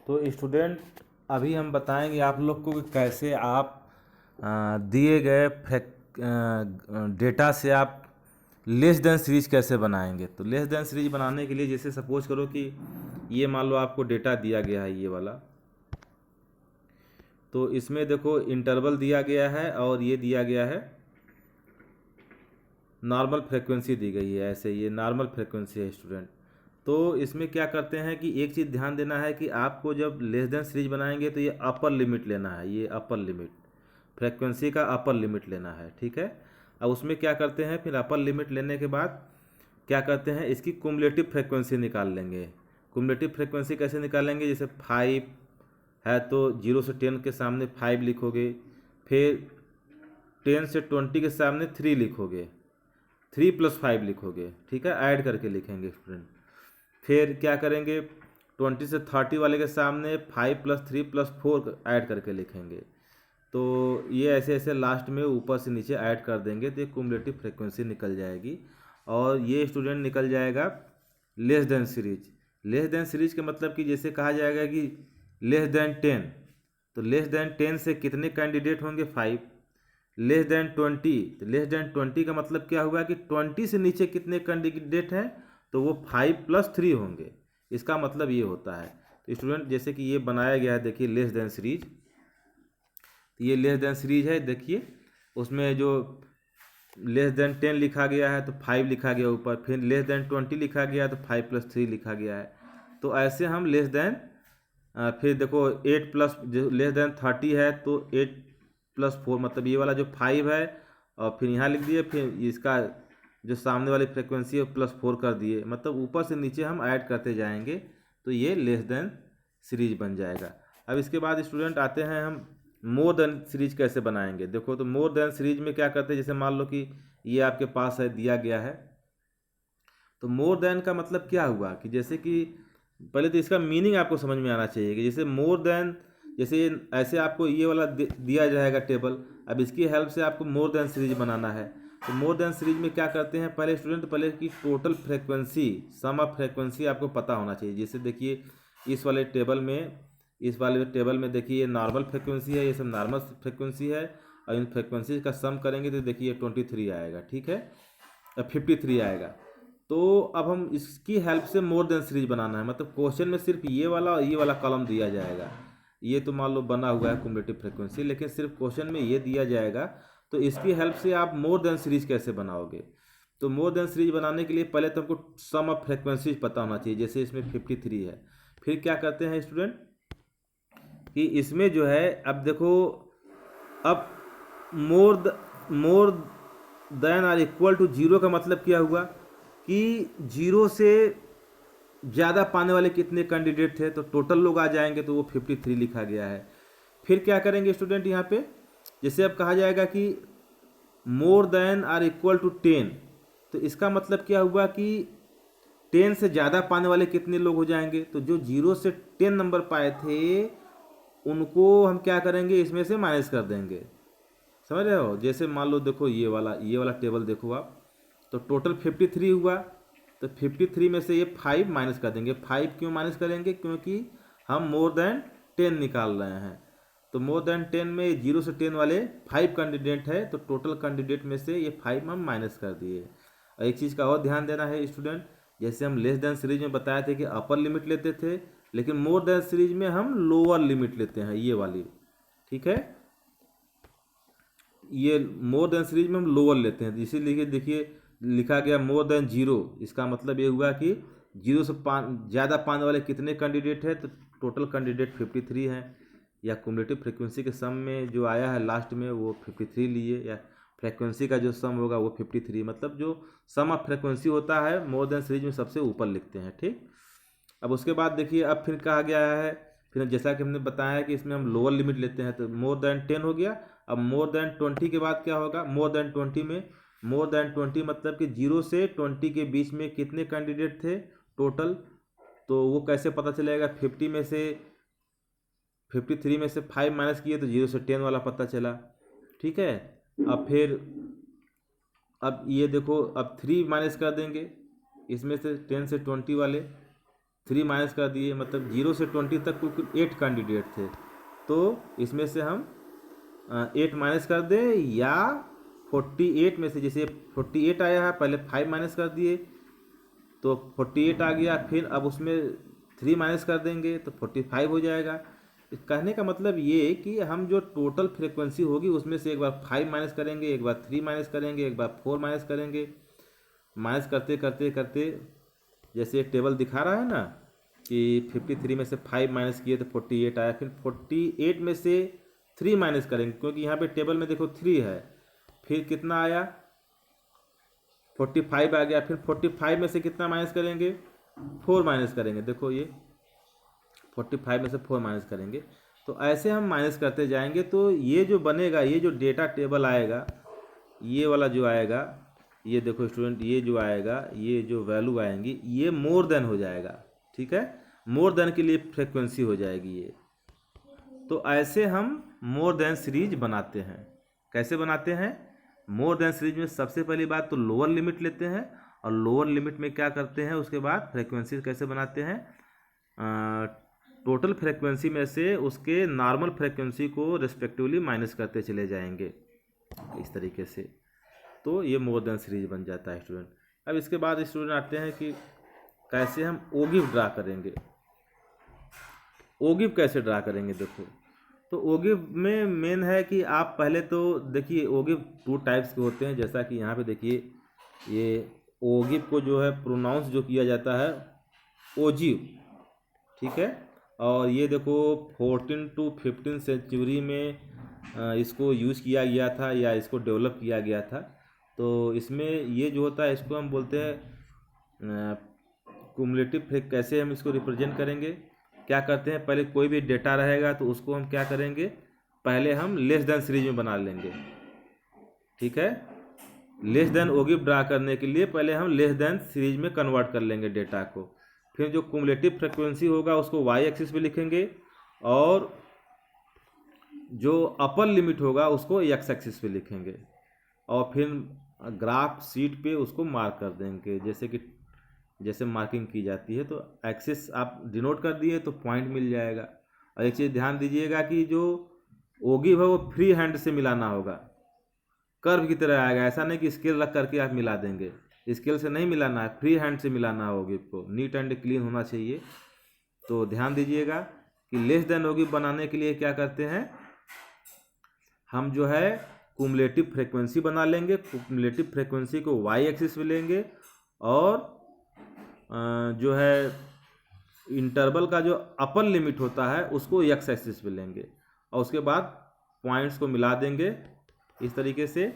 तो स्टूडेंट अभी हम बताएंगे आप लोग को कि कैसे आप दिए गए डेटा से आप लेस देन सीरीज कैसे बनाएंगे। तो लेस देन सीरीज बनाने के लिए जैसे सपोज करो कि ये मान लो आपको डेटा दिया गया है ये वाला, तो इसमें देखो इंटरवल दिया गया है और ये दिया गया है नॉर्मल फ्रीक्वेंसी दी गई है। ऐसे ये नॉर्मल फ्रीक्वेंसी है स्टूडेंट। तो इसमें क्या करते हैं कि एक चीज़ ध्यान देना है कि आपको जब लेस देन सीरीज बनाएंगे तो ये अपर लिमिट लेना है, ये अपर लिमिट फ्रीक्वेंसी का अपर लिमिट लेना है, ठीक है। अब उसमें क्या करते हैं, फिर अपर लिमिट लेने के बाद क्या करते हैं, इसकी कुमुलेटिव फ्रीक्वेंसी निकाल लेंगे। कुमुलेटिव फ्रीक्वेंसी कैसे निकालेंगे, जैसे 5 है तो 0 से 10 के सामने 5 लिखोगे, फिर 10 से 20 के सामने 3 लिखोगे, 3 + 5 लिखोगे, ठीक है, ऐड करके लिखेंगे स्टूडेंट। फिर क्या करेंगे, 20 से 30 वाले के सामने 5 + 3 + 4 ऐड करके लिखेंगे। तो ये ऐसे ऐसे लास्ट में ऊपर से नीचे ऐड कर देंगे तो ये कुमुलेटिव फ्रीक्वेंसी निकल जाएगी और ये स्टूडेंट निकल जाएगा less than series. Less than series का मतलब कि जैसे कहा जाएगा कि लेस देन 10, तो लेस देन 10 से कितने कैंडिडेट होंगे, 5। लेस देन 20, तो लेस देन 20 का मतलब क्या हुआ कि 20 से नीचे कितने कैंडिडेट हैं, तो वो 5 + 3 होंगे। इसका मतलब ये होता है। तो स्टूडेंट जैसे कि ये बनाया गया है, देखिए लेस देन सीरीज, तो ये लेस देन सीरीज है। देखिए उसमें जो लेस देन 10 लिखा गया है तो 5 लिखा गया ऊपर, फिर लेस देन 20 लिखा गया तो 5 + 3 लिखा गया है। तो ऐसे हम लेस देन फिर देखो 8 प्लस जो लेस देन 30 है तो 8 + 4 मतलब ये वाला जो 5 है और फिर यहाँ लिख दिए, फिर इसका जो सामने वाली फ्रीक्वेंसी है +4 कर दिए, मतलब ऊपर से नीचे हम ऐड करते जाएंगे तो ये लेस देन सीरीज बन जाएगा। अब इसके बाद स्टूडेंट आते हैं हम मोर देन सीरीज कैसे बनाएंगे। देखो तो मोर देन सीरीज में क्या करते हैं, जैसे मान लो कि ये आपके पास है दिया गया है, तो मोर देन का मतलब क्या हुआ कि जैसे कि पहले तो इसका मीनिंग आपको समझ में आना चाहिए कि जैसे मोर देन, जैसे ऐसे आपको ये वाला दिया जाएगा टेबल, अब इसकी हेल्प से आपको मोर देन सीरीज बनाना है। तो मोर देन सीरीज में क्या करते हैं, पहले स्टूडेंट पहले की total frequency sum of frequency आपको पता होना चाहिए। जैसे देखिए इस वाले टेबल में देखिए ये नॉर्मल फ्रीक्वेंसी है, ये सब नॉर्मल फ्रीक्वेंसी है और इन फ्रीक्वेंसी का सम करेंगे तो देखिए 23 आएगा, ठीक है, 53 आएगा। तो अब हम इसकी हेल्प से मोर देन सीरीज बनाना है, मतलब क्वेश्चन में सिर्फ ये वाला और ये वाला कॉलम दिया जाएगा। ये तो मान लो बना हुआ है कुमुलेटिव फ्रीक्वेंसी, लेकिन सिर्फ क्वेश्चन में ये दिया जाएगा। तो इसकी हेल्प से आप मोर देन सीरीज कैसे बनाओगे, तो मोर देन सीरीज बनाने के लिए पहले तो हमको सम ऑफ फ्रीक्वेंसीज पता होना चाहिए। जैसे इसमें 53 है, फिर क्या करते हैं स्टूडेंट कि इसमें जो है, अब देखो, अब more than R equal to 0 का मतलब क्या हुआ कि 0 से ज़्यादा पाने वाले कितने कैंडिडेट थे, तो टोटल लोग आ जाएंगे तो वो 53 लिखा गया है। फिर क्या करेंगे स्टूडेंट, यहाँ पे जैसे अब कहा जाएगा कि more than R equal to 10, तो इसका मतलब क्या हुआ कि 10 से ज़्यादा पाने वाले कितने लोग हो जाएंगे, तो जो 0 से 10 नंबर पाए थे उनको हम क्या करेंगे, इसमें से माइनस कर देंगे। समझ रहे हो, जैसे मान लो देखो ये वाला टेबल देखो आप, तो टोटल 53 हुआ, तो 53 में से ये 5 माइनस कर देंगे। 5 क्यों माइनस करेंगे, क्योंकि हम मोर देन 10 निकाल रहे हैं। तो मोर देन 10 में 0 से 10 वाले 5 कैंडिडेट है, तो टोटल कैंडिडेट में से ये 5 हम माइनस कर दिए। और एक चीज़ का और ध्यान देना है स्टूडेंट, जैसे हम लेस देन सीरीज में बताए थे कि अपर लिमिट लेते थे, लेकिन मोर देन सीरीज में हम लोअर लिमिट लेते हैं, ये वाली, ठीक है। ये मोर देन सीरीज में हम लोअर लेते हैं, इसीलिए देखिए लिखा गया मोर देन 0, इसका मतलब ये हुआ कि 0 से ज़्यादा पाने वाले कितने कैंडिडेट हैं, तो टोटल कैंडिडेट 53 हैं, या कुमुलेटिव फ्रीक्वेंसी के सम में जो आया है लास्ट में वो 53 लिए, या फ्रीक्वेंसी का जो सम होगा वो 53, मतलब जो सम ऑफ फ्रीक्वेंसी होता है मोर देन सीरीज में सबसे ऊपर लिखते हैं, ठीक। अब उसके बाद देखिए अब फिर कहा गया है, फिर जैसा कि हमने बताया कि इसमें हम लोअर लिमिट लेते हैं, तो मोर देन 10 हो गया। अब मोर देन 20 के बाद क्या होगा, मोर देन 20 में, मोर देन 20 मतलब कि 0 से 20 के बीच में कितने कैंडिडेट थे टोटल, तो वो कैसे पता चलेगा, 53 में से 5 माइनस किए तो 0 से 10 वाला पता चला, ठीक है। अब फिर अब ये देखो अब 3 माइनस कर देंगे इसमें से 10 से 20 वाले, 3 माइनस कर दिए, मतलब 0 से 20 तक कुल 8 कैंडिडेट थे। तो इसमें से हम 8 माइनस कर दें, या 48 में से जैसे 48 आया है, पहले 5 माइनस कर दिए तो 48 आ गया, फिर अब उसमें 3 माइनस कर देंगे तो 45 हो जाएगा। कहने का मतलब ये कि हम जो टोटल फ्रिक्वेंसी होगी उसमें से एक बार 5 माइनस करेंगे, एक बार 3 माइनस करेंगे, एक बार 4 माइनस करेंगे। माइनस करते करते करते जैसे एक टेबल दिखा रहा है ना कि 53 में से 5 माइनस किए तो 48 आया, फिर 48 में से 3 माइनस करेंगे, क्योंकि यहाँ पे टेबल में देखो 3 है, फिर कितना आया 45 आ गया, फिर 45 में से कितना माइनस करेंगे 4 माइनस करेंगे। देखो ये 45 में से 4 माइनस करेंगे, तो ऐसे हम माइनस करते जाएंगे। तो ये जो बनेगा, ये जो डेटा टेबल आएगा, ये वाला जो आएगा, ये देखो स्टूडेंट, ये जो आएगा, ये जो वैल्यू आएंगी ये मोर देन हो जाएगा। ठीक है, मोर देन के लिए फ्रिक्वेंसी हो जाएगी ये। तो ऐसे हम मोर देन सीरीज बनाते हैं। कैसे बनाते हैं? मोर देन सीरीज में सबसे पहली बात तो लोअर लिमिट लेते हैं, और लोअर लिमिट में क्या करते हैं, उसके बाद फ्रिक्वेंसी कैसे बनाते हैं, टोटल फ्रिक्वेंसी में से उसके नॉर्मल फ्रिक्वेंसी को रिस्पेक्टिवली माइनस करते चले जाएंगे इस तरीके से। तो ये मोर देन सीरीज बन जाता है स्टूडेंट। अब इसके बाद स्टूडेंट आते हैं कि कैसे हम ओगिव ड्रा करेंगे। ओगिव कैसे ड्रा करेंगे? देखो, तो ओगिव में मेन है कि आप पहले तो देखिए ओगिव 2 टाइप्स के होते हैं। जैसा कि यहाँ पे देखिए, ये ओगिव को जो है प्रोनाउंस जो किया जाता है ओजिव, ठीक है। और ये देखो 14 to 15 सेंचुरी में इसको यूज़ किया गया था, या इसको डेवलप किया गया था। तो इसमें ये जो होता है इसको हम बोलते हैं कुमुलेटिव। कैसे हम इसको रिप्रेजेंट करेंगे? क्या करते हैं, पहले कोई भी डेटा रहेगा तो उसको हम क्या करेंगे, पहले हम लेस देन सीरीज में बना लेंगे। ठीक है, लेस देन ओगिव ड्रा करने के लिए पहले हम लेस देन सीरीज में कन्वर्ट कर लेंगे डेटा को। फिर जो कुमुलेटिव फ्रिक्वेंसी होगा उसको वाई एक्सिस पे लिखेंगे, और जो अपर लिमिट होगा उसको एक्स एक्सिस पे लिखेंगे, और फिर ग्राफ शीट पे उसको मार्क कर देंगे, जैसे मार्किंग की जाती है। तो एक्सिस आप डिनोट कर दिए तो पॉइंट मिल जाएगा। और एक चीज़ ध्यान दीजिएगा कि जो ओगिव है वो फ्री हैंड से मिलाना होगा, कर्व की तरह आएगा। ऐसा नहीं कि स्केल रख करके आप मिला देंगे, स्केल से नहीं मिलाना है, फ्री हैंड से मिलाना है ओगिव को, नीट एंड क्लीन होना चाहिए। तो ध्यान दीजिएगा कि लेस देन ओगिव बनाने के लिए क्या करते हैं, हम जो है कुमुलेटिव फ्रिक्वेंसी बना लेंगे। कुमुलेटिव फ्रिक्वेंसी को वाई एक्सिस पे लेंगे, और जो है इंटरवल का जो अपर लिमिट होता है उसको एक्स एक्सिस पे लेंगे, और उसके बाद पॉइंट्स को मिला देंगे इस तरीके से।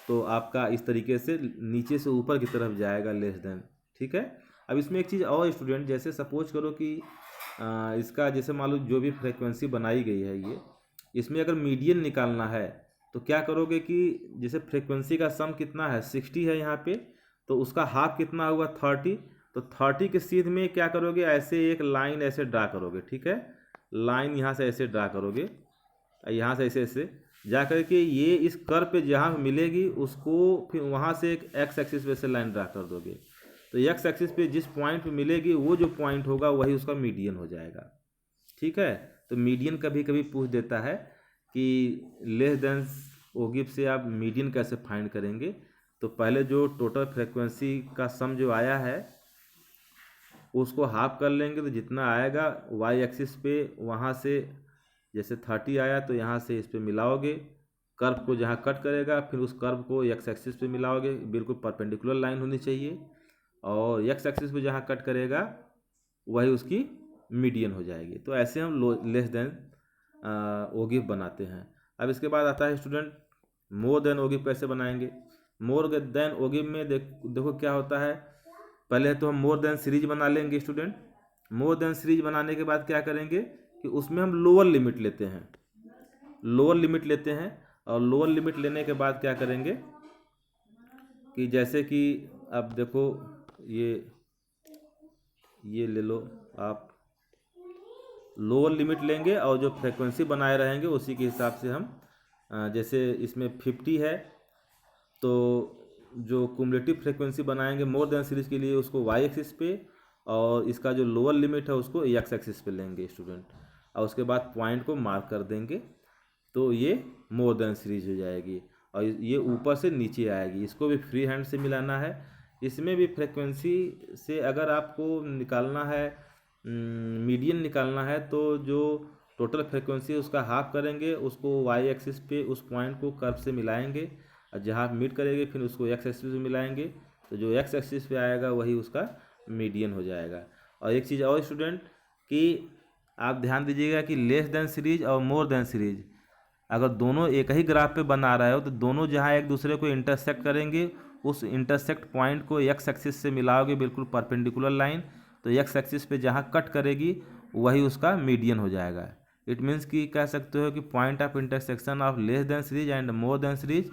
तो आपका इस तरीके से नीचे से ऊपर की तरफ जाएगा लेस देन। ठीक है। अब इसमें एक चीज़ और स्टूडेंट, जैसे सपोज करो कि इसका जैसे मान लो जो भी फ्रिक्वेंसी बनाई गई है ये, इसमें अगर मीडियन निकालना है तो क्या करोगे कि जैसे फ्रिक्वेंसी का सम कितना है 60 है यहाँ पे, तो उसका हाफ कितना हुआ 30। तो 30 के सीध में क्या करोगे, ऐसे एक लाइन ऐसे ड्रा करोगे। ठीक है, लाइन यहाँ से ऐसे ड्रा करोगे, यहाँ से ऐसे ऐसे जा कर के ये इस कर्व पे जहाँ मिलेगी उसको फिर वहाँ से एक एक्स एक्सिस पे से लाइन ड्रा कर दोगे। तो एक्स एक्सिस पे जिस पॉइंट पे मिलेगी वो जो पॉइंट होगा वही उसका मीडियन हो जाएगा। ठीक है। तो मीडियन कभी कभी पूछ देता है कि लेस देन ओगिव से आप मीडियन कैसे फाइंड करेंगे। तो पहले जो टोटल फ्रिक्वेंसी का सम जो आया है उसको हाफ कर लेंगे, तो जितना आएगा वाई एक्सिस पे वहाँ से जैसे 30 आया तो यहाँ से इस पे मिलाओगे, कर्व को जहाँ कट करेगा फिर उस कर्व को एक्स एक्सिस पे मिलाओगे, बिल्कुल परपेंडिकुलर लाइन होनी चाहिए, और एक्स एक्सिस पे जहाँ कट करेगा वही उसकी मीडियन हो जाएगी। तो ऐसे हम लेस देन ओगिव बनाते हैं। अब इसके बाद आता है स्टूडेंट मोर देन ओगिव कैसे बनाएंगे। मोर देन ओगिव में देखो क्या होता है, पहले तो हम मोर देन सीरीज बना लेंगे स्टूडेंट। मोर देन सीरीज बनाने के बाद क्या करेंगे कि उसमें हम लोअर लिमिट लेते हैं, और लोअर लिमिट लेने के बाद क्या करेंगे कि जैसे कि अब देखो ये ले लो आप, लोअर लिमिट लेंगे और जो फ्रिक्वेंसी बनाए रहेंगे उसी के हिसाब से हम जैसे इसमें 50 है तो जो कुमुलेटिव फ्रिक्वेंसी बनाएंगे मोर देन सीरीज के लिए उसको वाई एक्सिस पे, और इसका जो लोअर लिमिट है उसको एक्स एक्सिस पे लेंगे स्टूडेंट, और उसके बाद पॉइंट को मार्क कर देंगे, तो ये मोर देन सीरीज हो जाएगी। और ये ऊपर से नीचे आएगी, इसको भी फ्री हैंड से मिलाना है। इसमें भी फ्रिक्वेंसी से अगर आपको निकालना है, मीडियन निकालना है, तो जो टोटल फ्रिक्वेंसी उसका हाफ करेंगे, उसको वाई एक्सिस पे उस पॉइंट को कर्व से मिलाएंगे, और जहाँ मीट करेंगे फिर उसको एक्स एक्सिस पे मिलाएंगे, तो जो एक्स एक्सिस पे आएगा वही उसका मीडियन हो जाएगा। और एक चीज़ और स्टूडेंट, कि आप ध्यान दीजिएगा कि लेस देन सीरीज और मोर देन सीरीज अगर दोनों एक ही ग्राफ पे बना रहे हो, तो दोनों जहाँ एक दूसरे को इंटरसेक्ट करेंगे, उस इंटरसेक्ट पॉइंट को एक्स एक्सिस से मिलाओगे बिल्कुल परपेंडिकुलर लाइन, तो एक्स एक्सिस पे जहाँ कट करेगी वही उसका मीडियन हो जाएगा। इट मीन्स कि कह सकते हो कि point of intersection of less than series and more than series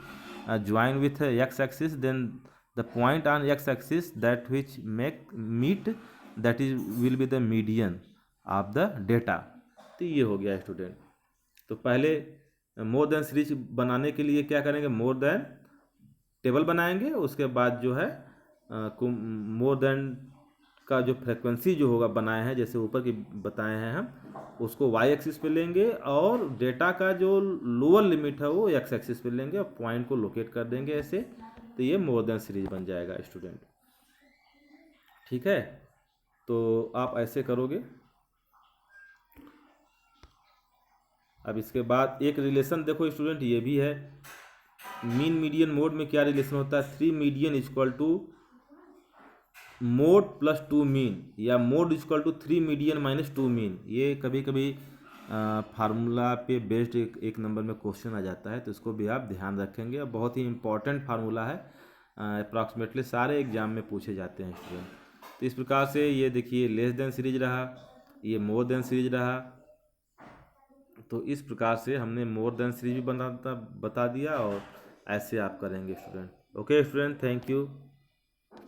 join with X axis, then the point on X axis that which make meet, that is will be the median of the data. तो ये हो गया student. तो पहले मोर than series बनाने के लिए क्या करेंगे, मोर देन टेबल बनाएंगे, उसके बाद जो है मोर देन का जो फ्रिक्वेंसी जो होगा बनाए हैं, जैसे ऊपर की बताए हैं हम, उसको वाई एक्सिस पे लेंगे, और डेटा का जो लोअर लिमिट है वो एक्स एक्सिस पे लेंगे, और पॉइंट को लोकेट कर देंगे ऐसे, तो ये मोर देन सीरीज बन जाएगा स्टूडेंट। ठीक है, तो आप ऐसे करोगे। अब इसके बाद एक रिलेशन देखो स्टूडेंट, ये भी है, मीन मीडियन मोड में क्या रिलेशन होता है, 3 median equal to mode plus 2 mean, या mode equal to 3 median minus 2 mean. ये कभी कभी फार्मूला पे बेस्ड एक नंबर में क्वेश्चन आ जाता है, तो इसको भी आप ध्यान रखेंगे, और बहुत ही इंपॉर्टेंट फार्मूला है, अप्रॉक्सीमेटली सारे एग्जाम में पूछे जाते हैं स्टूडेंट। तो इस प्रकार से ये देखिए लेस देन सीरीज रहा, ये मोर देन सीरीज रहा, तो इस प्रकार से हमने मोर देन सीरीज भी बता दिया, और ऐसे आप करेंगे student. Okay student, thank you.